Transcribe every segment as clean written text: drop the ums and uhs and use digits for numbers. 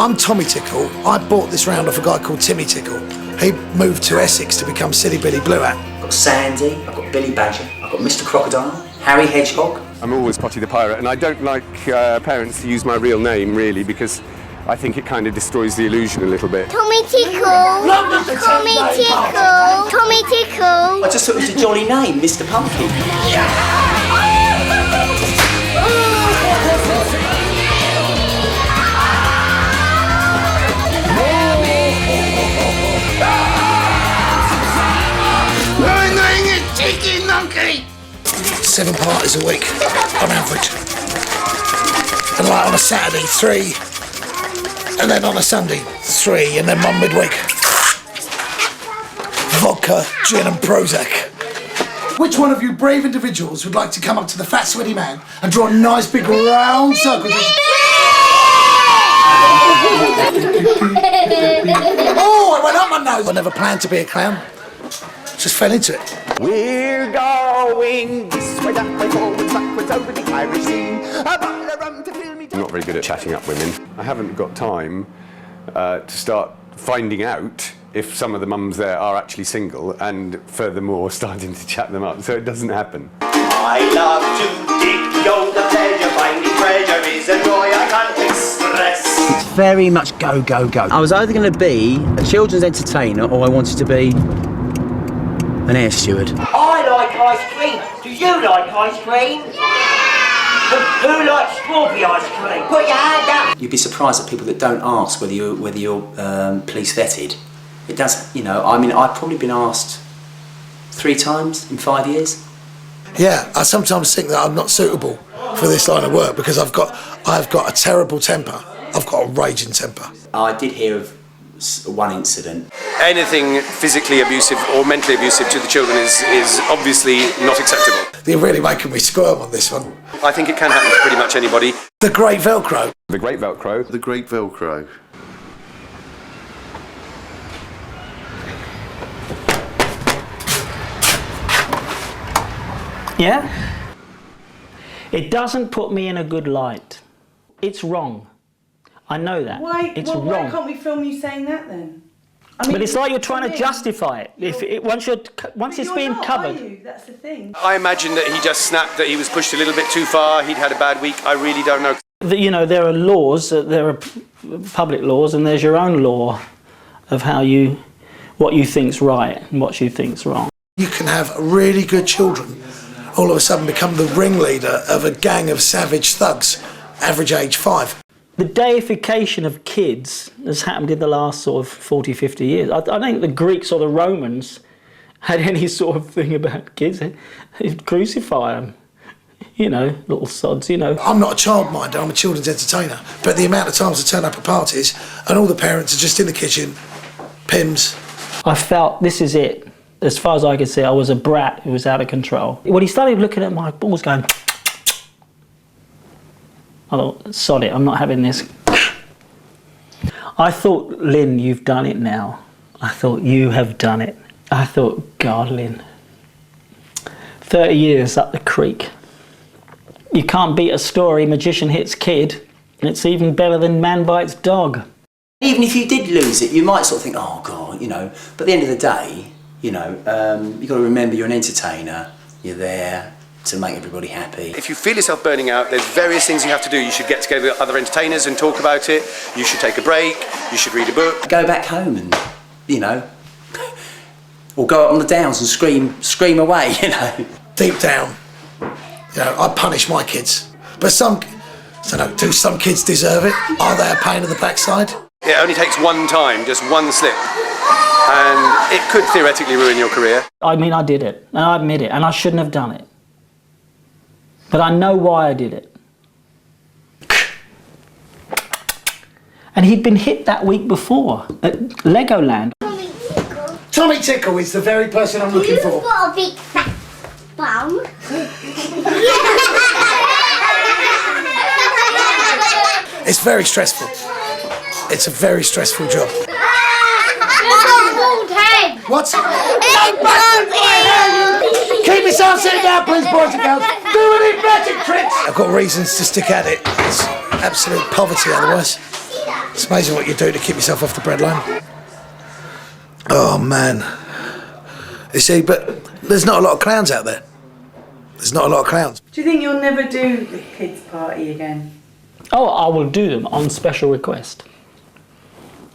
I'm Tommy Tickle. I bought this round off a guy called Timmy Tickle. He moved to Essex to become Silly Billy Blue Hat. I've got Sandy, I've got Billy Badger, I've got Mr Crocodile, Harry Hedgehog. I'm always Potty the Pirate, and I don't like parents to use my real name, really, because I think it kind of destroys the illusion a little bit. Tommy Tickle! Tommy Tickle! Tommy Tickle! I just thought it was a jolly name, Mr Pumpkin. Cheeky monkey! 7 parties a week, on average. And like on a Saturday, 3. And then on a Sunday, 3. And then one midweek. Vodka, gin and Prozac. Which one of you brave individuals would like to come up to the fat sweaty man and draw a nice big round circle? Oh, I went up my nose! I never planned to be a clown. Just fell into it. We're going this way, that way, forwards, backwards, over the Irish Sea. A bottle of rum to fill me. I'm not very good at chatting up women. I haven't got time to start finding out if some of the mums there are actually single, and furthermore starting to chat them up, so it doesn't happen. I love to dig, yo, the pleasure, finding treasure is a joy I can't express. It's very much go, go, go. I was either going to be a children's entertainer or I wanted to be an air steward. I like ice cream. Do you like ice cream? Yeah! Who likes strawberry ice cream? Put your hand up. You'd be surprised at people that don't ask whether you're police vetted. It does, you know. I mean, I've probably been asked 3 times in 5 years. Yeah, I sometimes think that I'm not suitable for this line of work because I've got a terrible temper. I've got a raging temper. I did hear of one incident. Anything physically abusive or mentally abusive to the children is obviously not acceptable. You're really making me squirm on this one. I think it can happen to pretty much anybody. The Great Velcro. The Great Velcro. The Great Velcro. Yeah? It doesn't put me in a good light. It's wrong. I know that. Why? It's Well, wrong. why can't we film you saying that then? I mean, But it's like you're trying to me, justify it. Once but it's you're being not, covered. Are you? That's the thing. I imagine that he just snapped, that he was pushed a little bit too far, he'd had a bad week, I really don't know. You know, there are laws, there are public laws, and there's your own law of what you think's right and what you think's wrong. You can have really good children all of a sudden become the ringleader of a gang of savage thugs, average age 5. The deification of kids has happened in the last sort of 40, 50 years. I don't think the Greeks or the Romans had any sort of thing about kids. They'd crucify them. You know, little sods, you know. I'm not a childminder, I'm a children's entertainer. But the amount of times I turn up at parties and all the parents are just in the kitchen, Pims. I felt this is it. As far as I could see, I was a brat who was out of control. When he started looking at my balls going, I thought, sod it, I'm not having this. I thought, Lynn, you've done it now. I thought, you have done it. I thought, God, Lynn, 30 years up the creek. You can't beat a story, magician hits kid, and it's even better than man bites dog. Even if you did lose it, you might sort of think, oh, God, you know. But at the end of the day, you know, you've got to remember you're an entertainer, you're there to make everybody happy. If you feel yourself burning out, there's various things you have to do. You should get together with other entertainers and talk about it. You should take a break. You should read a book. Go back home and, you know, or go up on the downs and scream away, you know. Deep down, you know, I punish my kids. But do some kids deserve it? Are they a pain in the backside? It only takes one time, just one slip, and it could theoretically ruin your career. I mean, I did it, and I admit it, and I shouldn't have done it. But I know why I did it. And he'd been hit that week before at Legoland. Tommy Tickle is the very person I'm looking for. You've got a big fat bum. It's very stressful. It's a very stressful job. You've got a bald head. What? Big bald head. Keep yourself sitting down, please, boys and girls. Do any magic tricks. I've got reasons to stick at it. It's absolute poverty otherwise. It's amazing what you do to keep yourself off the breadline. Oh man. You see, but there's not a lot of clowns out there. There's not a lot of clowns. Do you think you'll never do the kids' party again? Oh, I will do them on special request.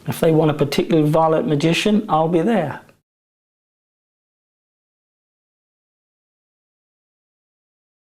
If they want a particularly violent magician, I'll be there.